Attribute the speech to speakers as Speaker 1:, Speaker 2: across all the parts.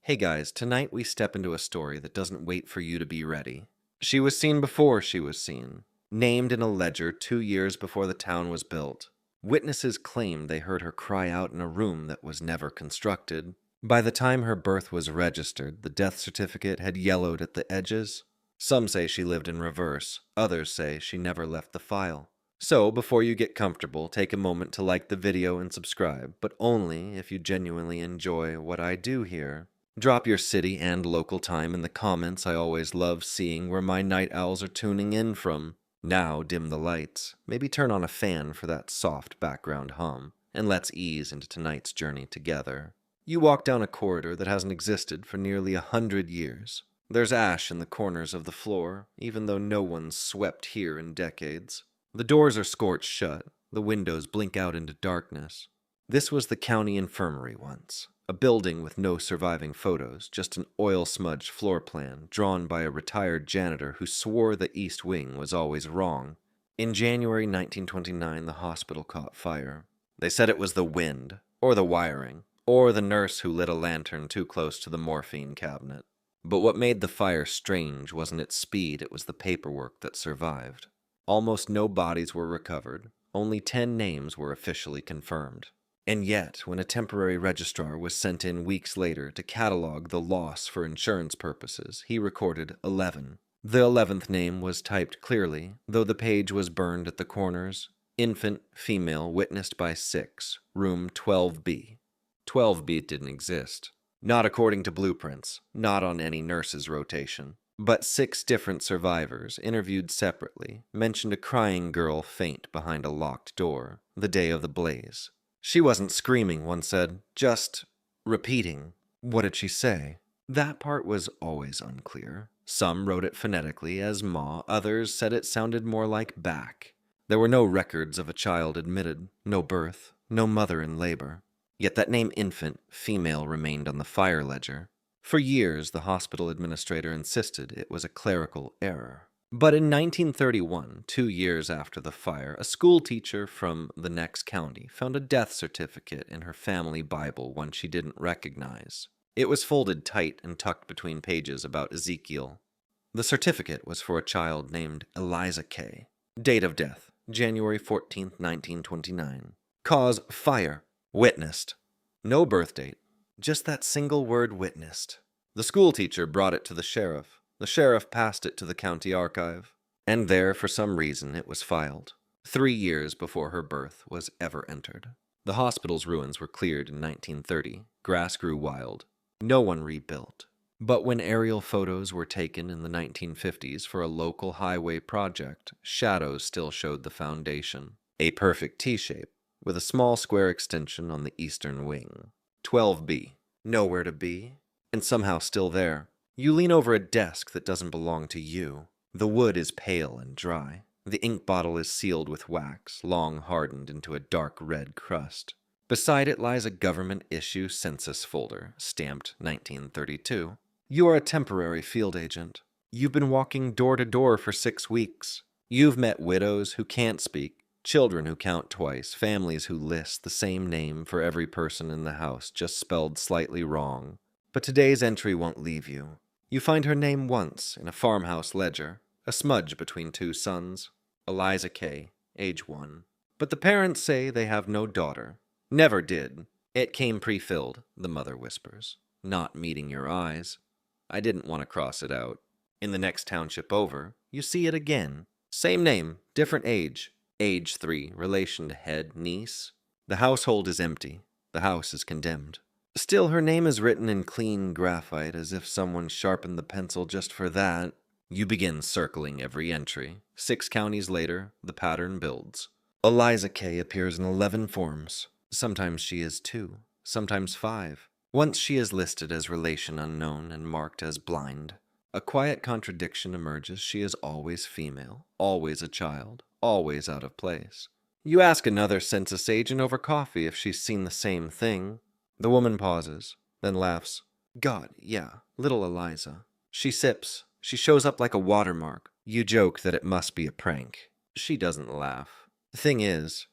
Speaker 1: Hey guys, tonight we step into a story that doesn't wait for you to be ready. She was seen before she was seen, named in a ledger 2 years before the town was built. Witnesses claimed they heard her cry out in a room that was never constructed. By the time her birth was registered, the death certificate had yellowed at the edges. Some say she lived in reverse, others say she never left the file. So, before you get comfortable, take a moment to like the video and subscribe, but only if you genuinely enjoy what I do here. Drop your city and local time in the comments. I always love seeing where my night owls are tuning in from. Now dim the lights, maybe turn on a fan for that soft background hum, and let's ease into tonight's journey together. You walk down a corridor that hasn't existed for nearly 100 years. There's ash in the corners of the floor, even though no one's swept here in decades. The doors are scorched shut, the windows blink out into darkness. This was the county infirmary once, a building with no surviving photos, just an oil-smudged floor plan drawn by a retired janitor who swore the East Wing was always wrong. In January 1929, the hospital caught fire. They said it was the wind, or the wiring, or the nurse who lit a lantern too close to the morphine cabinet. But what made the fire strange wasn't its speed, it was the paperwork that survived. Almost no bodies were recovered, only 10 names were officially confirmed. And yet, when a temporary registrar was sent in weeks later to catalog the loss for insurance purposes, he recorded 11. The 11th name was typed clearly, though the page was burned at the corners. Infant, female, witnessed by 6, room 12B. 12B didn't exist. Not according to blueprints, not on any nurse's rotation. But 6 different survivors, interviewed separately, mentioned a crying girl faint behind a locked door, the day of the blaze. She wasn't screaming, one said, just repeating. What did she say? That part was always unclear. Some wrote it phonetically as ma, others said it sounded more like back. There were no records of a child admitted, no birth, no mother in labor. Yet that name infant, female remained on the fire ledger. For years, the hospital administrator insisted it was a clerical error. But in 1931, 2 years after the fire, a school teacher from the next county found a death certificate in her family Bible, one she didn't recognize. It was folded tight and tucked between pages about Ezekiel. The certificate was for a child named Eliza K. Date of death, January 14, 1929. Cause, fire. Witnessed. No birth date. Just that single word witnessed. The schoolteacher brought it to the sheriff. The sheriff passed it to the county archive. And there, for some reason, it was filed. 3 years before her birth was ever entered. The hospital's ruins were cleared in 1930. Grass grew wild. No one rebuilt. But when aerial photos were taken in the 1950s for a local highway project, shadows still showed the foundation. A perfect T-shape, with a small square extension on the eastern wing. 12B. Nowhere to be, and somehow still there. You lean over a desk that doesn't belong to you. The wood is pale and dry. The ink bottle is sealed with wax, long hardened into a dark red crust. Beside it lies a government issue census folder, stamped 1932. You are a temporary field agent. You've been walking door to door for 6 weeks. You've met widows who can't speak, children who count twice, families who list the same name for every person in the house, just spelled slightly wrong. But today's entry won't leave you. You find her name once in a farmhouse ledger, a smudge between 2 sons. Eliza K., age 1. But the parents say they have no daughter. Never did. It came pre-filled, the mother whispers. Not meeting your eyes. I didn't want to cross it out. In the next township over, you see it again. Same name, different age. Age 3, relation to head, niece. The household is empty. The house is condemned. Still, her name is written in clean graphite, as if someone sharpened the pencil just for that. You begin circling every entry. 6 counties later, the pattern builds. Eliza K. appears in 11 forms. Sometimes she is 2, sometimes 5. Once she is listed as relation unknown and marked as blind. A quiet contradiction emerges. She is always female, always a child, always out of place. You ask another census agent over coffee if she's seen the same thing. The woman pauses, then laughs. God, yeah, little Eliza. She sips. She shows up like a watermark. You joke that it must be a prank. She doesn't laugh. The thing is,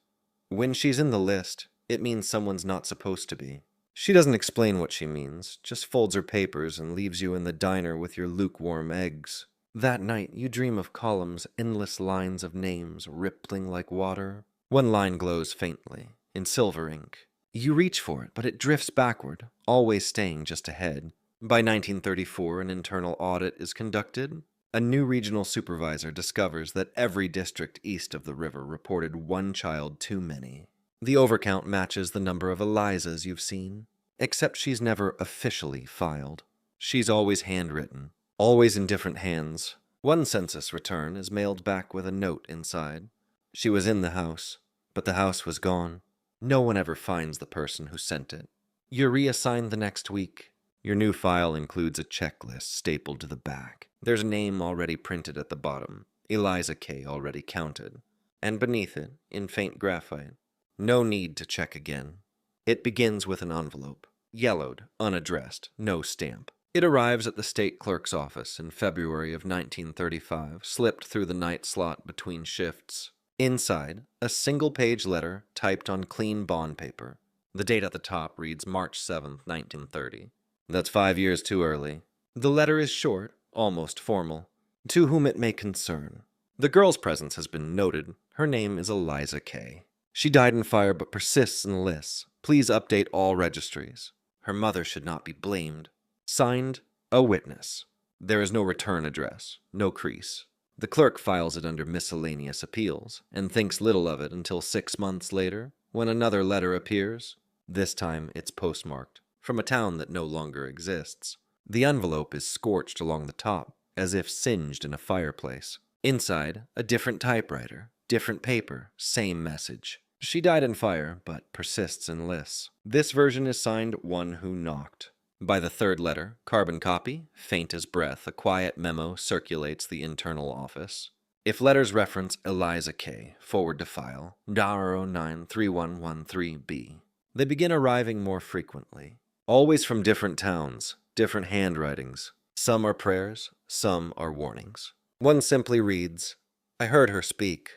Speaker 1: when she's in the list, it means someone's not supposed to be. She doesn't explain what she means, just folds her papers and leaves you in the diner with your lukewarm eggs. That night, you dream of columns, endless lines of names rippling like water. One line glows faintly, in silver ink. You reach for it, but it drifts backward, always staying just ahead. By 1934, an internal audit is conducted. A new regional supervisor discovers that every district east of the river reported one child too many. The overcount matches the number of Elizas you've seen, except she's never officially filed. She's always handwritten, always in different hands. One census return is mailed back with a note inside. She was in the house, but the house was gone. No one ever finds the person who sent it. You're reassigned the next week. Your new file includes a checklist stapled to the back. There's a name already printed at the bottom, Eliza K. already counted. And beneath it, in faint graphite, no need to check again. It begins with an envelope, yellowed, unaddressed, no stamp. It arrives at the state clerk's office in February of 1935, slipped through the night slot between shifts. Inside, a single-page letter typed on clean bond paper. The date at the top reads March 7th, 1930. That's 5 years too early. The letter is short, almost formal. To whom it may concern. The girl's presence has been noted. Her name is Eliza K. She died in fire but persists in lists. Please update all registries. Her mother should not be blamed. Signed, a witness. There is no return address, no crease. The clerk files it under miscellaneous appeals and thinks little of it until 6 months later, when another letter appears. This time it's postmarked, from a town that no longer exists. The envelope is scorched along the top, as if singed in a fireplace. Inside, a different typewriter, different paper, same message. She died in fire, but persists in lists. This version is signed One Who Knocked. By the third letter, carbon copy, faint as breath, a quiet memo circulates the internal office. If letters reference Eliza K., forward to file, $093113B. They begin arriving more frequently. Always from different towns, different handwritings. Some are prayers, some are warnings. One simply reads, I heard her speak.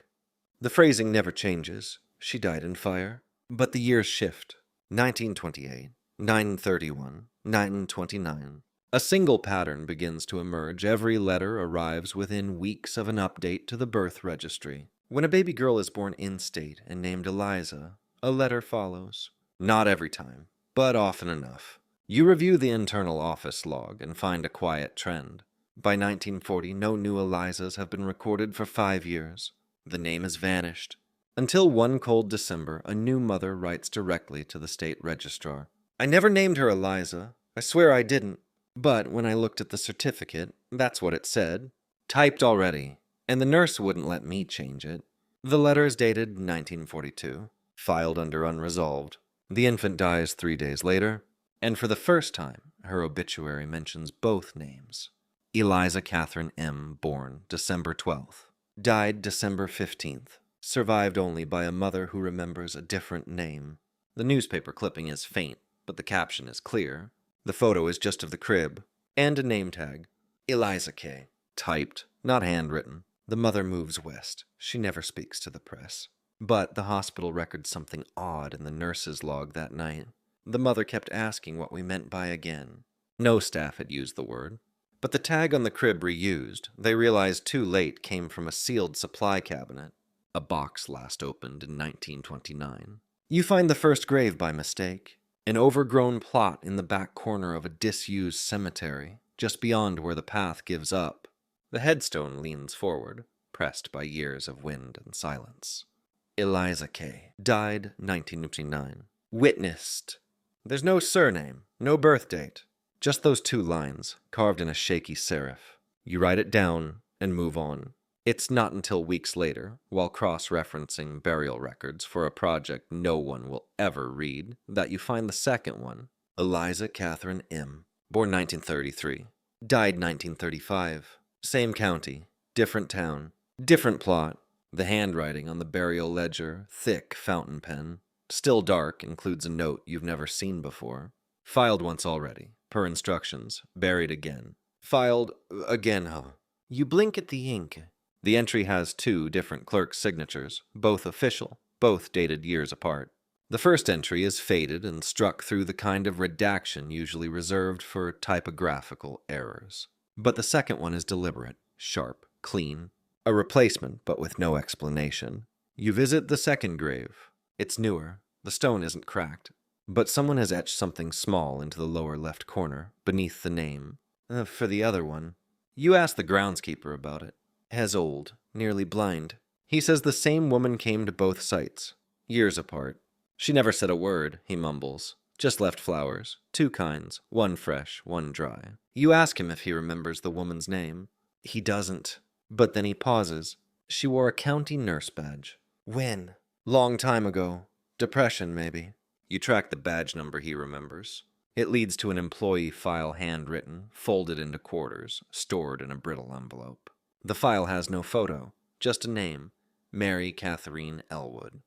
Speaker 1: The phrasing never changes. She died in fire. But the years shift. 1928, 931, 929. A single pattern begins to emerge. Every letter arrives within weeks of an update to the birth registry. When a baby girl is born in-state and named Eliza, a letter follows. Not every time, but often enough. You review the internal office log and find a quiet trend. By 1940, no new Elizas have been recorded for 5 years. The name has vanished. Until one cold December, a new mother writes directly to the state registrar. I never named her Eliza. I swear I didn't. But when I looked at the certificate, that's what it said. Typed already. And the nurse wouldn't let me change it. The letter is dated 1942. Filed under unresolved. The infant dies 3 days later. And for the first time, her obituary mentions both names. Eliza Catherine M., born December 12th. Died December 15th. Survived only by a mother who remembers a different name. The newspaper clipping is faint, but the caption is clear. The photo is just of the crib, and a name tag. Eliza K. Typed, not handwritten. The mother moves west. She never speaks to the press. But the hospital records something odd in the nurse's log that night. The mother kept asking what we meant by again. No staff had used the word. But the tag on the crib reused, they realized too late, came from a sealed supply cabinet. A box last opened in 1929. You find the first grave by mistake. An overgrown plot in the back corner of a disused cemetery, just beyond where the path gives up. The headstone leans forward, pressed by years of wind and silence. Eliza K. Died 1959. Witnessed. There's no surname, no birth date. Just those 2 lines, carved in a shaky serif. You write it down and move on. It's not until weeks later, while cross-referencing burial records for a project no one will ever read, that you find the second one. Eliza Catherine M., born 1933. Died 1935. Same county, different town, different plot. The handwriting on the burial ledger, thick fountain pen. Still dark, includes a note you've never seen before. Filed once already, per instructions, buried again. Filed again, huh? You blink at the ink. The entry has 2 different clerks' signatures, both official, both dated years apart. The first entry is faded and struck through the kind of redaction usually reserved for typographical errors. But the second one is deliberate, sharp, clean, a replacement but with no explanation. You visit the second grave. It's newer. The stone isn't cracked, but someone has etched something small into the lower left corner, beneath the name. For the other one, you ask the groundskeeper about it. Has old, nearly blind. He says the same woman came to both sites, years apart. She never said a word, he mumbles. Just left flowers. 2 kinds, one fresh, one dry. You ask him if he remembers the woman's name. He doesn't. But then he pauses. She wore a county nurse badge. When? Long time ago. Depression, maybe. You track the badge number he remembers. It leads to an employee file handwritten, folded into quarters, stored in a brittle envelope. The file has no photo, just a name. Mary Catherine Elwood.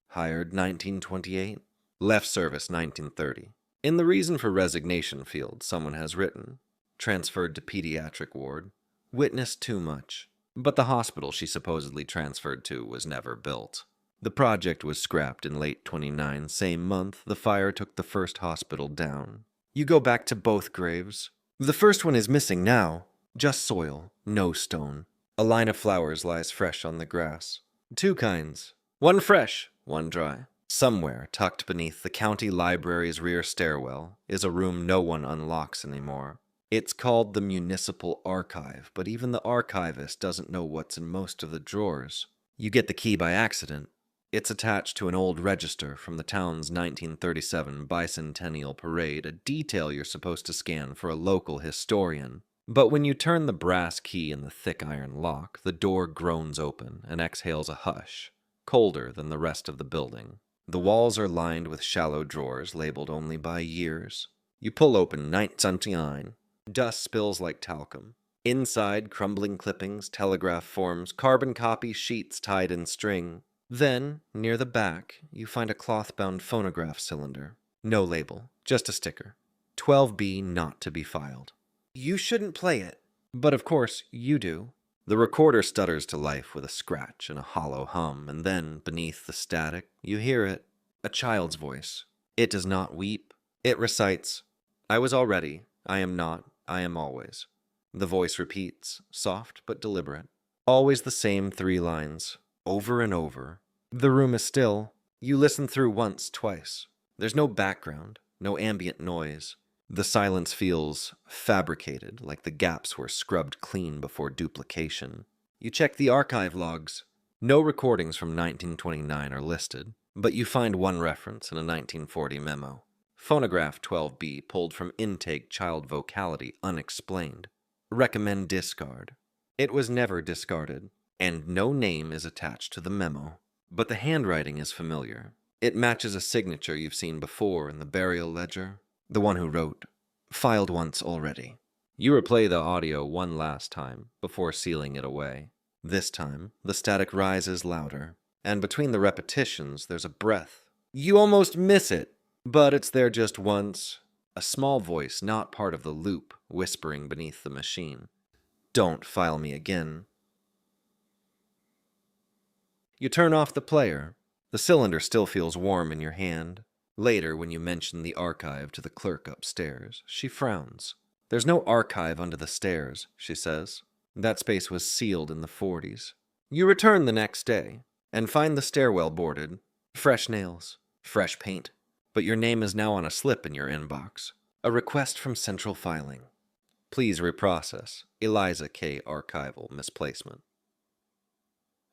Speaker 1: Hired 1928. Left service 1930. In the reason for resignation field, someone has written, transferred to pediatric ward, witnessed too much. But the hospital she supposedly transferred to was never built. The project was scrapped in late 29, same month the fire took the first hospital down. You go back to both graves. The first one is missing now. Just soil, no stone. A line of flowers lies fresh on the grass. 2 kinds. One fresh, one dry. Somewhere, tucked beneath the county library's rear stairwell, is a room no one unlocks anymore. It's called the Municipal Archive, but even the archivist doesn't know what's in most of the drawers. You get the key by accident. It's attached to an old register from the town's 1937 bicentennial parade, a detail you're supposed to scan for a local historian. But when you turn the brass key in the thick iron lock, the door groans open and exhales a hush, colder than the rest of the building. The walls are lined with shallow drawers labeled only by years. You pull open 1929. Dust spills like talcum. Inside, crumbling clippings, telegraph forms, carbon copy sheets tied in string. Then, near the back, you find a cloth-bound phonograph cylinder. No label, just a sticker. 12B not to be filed. You shouldn't play it. But of course, you do. The recorder stutters to life with a scratch and a hollow hum, and then, beneath the static, you hear it. A child's voice. It does not weep. It recites, I was already, I am not, I am always. The voice repeats, soft but deliberate. Always the same 3 lines, over and over. The room is still. You listen through once, twice. There's no background, no ambient noise. The silence feels fabricated, like the gaps were scrubbed clean before duplication. You check the archive logs. No recordings from 1929 are listed, but you find one reference in a 1940 memo. Phonograph 12B pulled from intake child vocality unexplained. Recommend discard. It was never discarded, and no name is attached to the memo. But the handwriting is familiar. It matches a signature you've seen before in the burial ledger. The one who wrote, filed once already. You replay the audio one last time before sealing it away. This time, the static rises louder, and between the repetitions, there's a breath. You almost miss it, but it's there just once. A small voice not part of the loop, whispering beneath the machine. Don't file me again. You turn off the player. The cylinder still feels warm in your hand. Later, when you mention the archive to the clerk upstairs, she frowns. There's no archive under the stairs, she says. That space was sealed in the 40s. You return the next day, and find the stairwell boarded. Fresh nails, fresh paint. But your name is now on a slip in your inbox. A request from Central Filing. Please reprocess. Eliza K. Archival misplacement.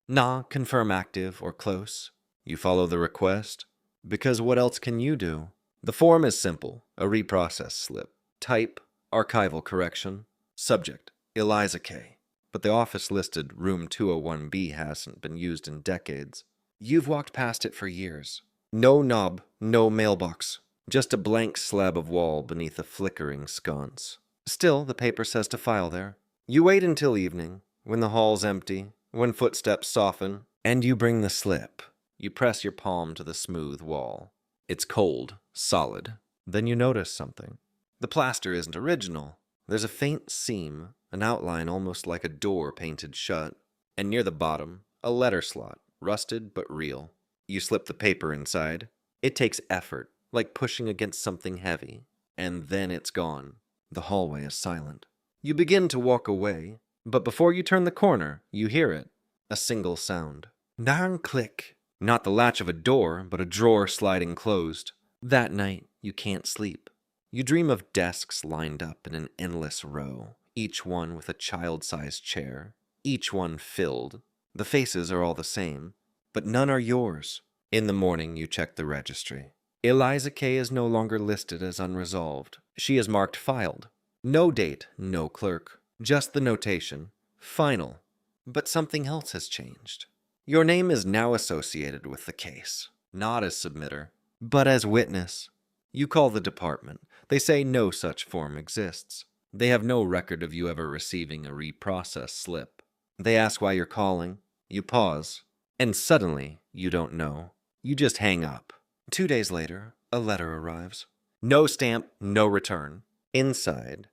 Speaker 1: Nah, confirm active or close. You follow the request. Because what else can you do? The form is simple, a reprocess slip. Type, archival correction. Subject, Eliza K. But the office listed room 201B hasn't been used in decades. You've walked past it for years. No knob, no mailbox. Just a blank slab of wall beneath a flickering sconce. Still, the paper says to file there. You wait until evening, when the hall's empty, when footsteps soften, and you bring the slip. You press your palm to the smooth wall. It's cold, solid. Then you notice something. The plaster isn't original. There's a faint seam, an outline almost like a door painted shut, and near the bottom, a letter slot, rusted but real. You slip the paper inside. It takes effort, like pushing against something heavy, and then it's gone. The hallway is silent. You begin to walk away, but before you turn the corner, you hear it. A single sound. Darn click. Not the latch of a door, but a drawer sliding closed. That night, you can't sleep. You dream of desks lined up in an endless row, each one with a child-sized chair, each one filled. The faces are all the same, but none are yours. In the morning, you check the registry. Eliza K. is no longer listed as unresolved. She is marked filed. No date, no clerk. Just the notation. Final. But something else has changed. Your name is now associated with the case, not as submitter, but as witness. You call the department. They say no such form exists. They have no record of you ever receiving a reprocess slip. They ask why you're calling. You pause. And suddenly, you don't know. You just hang up. 2 days later, a letter arrives. No stamp, no return. Inside,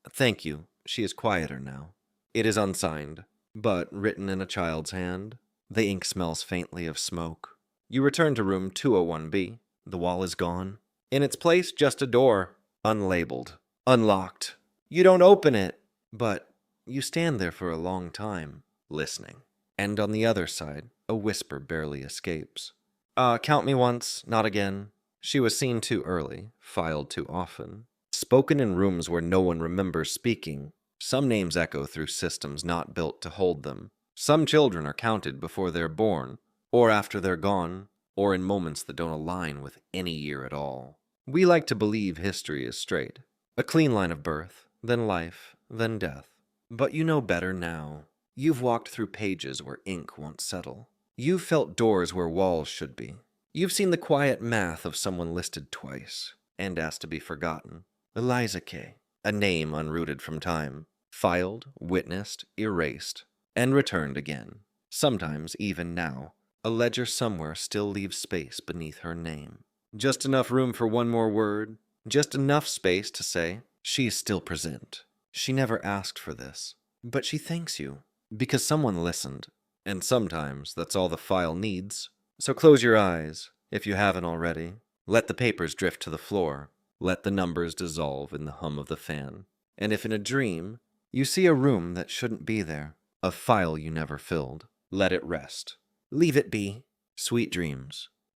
Speaker 1: thank you, she is quieter now. It is unsigned, but written in a child's hand. The ink smells faintly of smoke. You return to room 201B. The wall is gone. In its place, just a door, unlabeled, unlocked. You don't open it, but you stand there for a long time, listening. And on the other side, a whisper barely escapes. Count me once, not again. She was seen too early, filed too often. Spoken in rooms where no one remembers speaking. Some names echo through systems not built to hold them. Some children are counted before they're born, or after they're gone, or in moments that don't align with any year at all. We like to believe history is straight. A clean line of birth, then life, then death. But you know better now. You've walked through pages where ink won't settle. You've felt doors where walls should be. You've seen the quiet math of someone listed twice, and asked to be forgotten. Eliza K., a name unrooted from time. Filed, witnessed, erased, and returned again. Sometimes, even now, a ledger somewhere still leaves space beneath her name. Just enough room for one more word, just enough space to say, she is still present. She never asked for this, but she thanks you, because someone listened, and sometimes that's all the file needs. So close your eyes, if you haven't already. Let the papers drift to the floor. Let the numbers dissolve in the hum of the fan. And if in a dream, you see a room that shouldn't be there, a file you never filled, let it rest. Leave it be. Sweet dreams.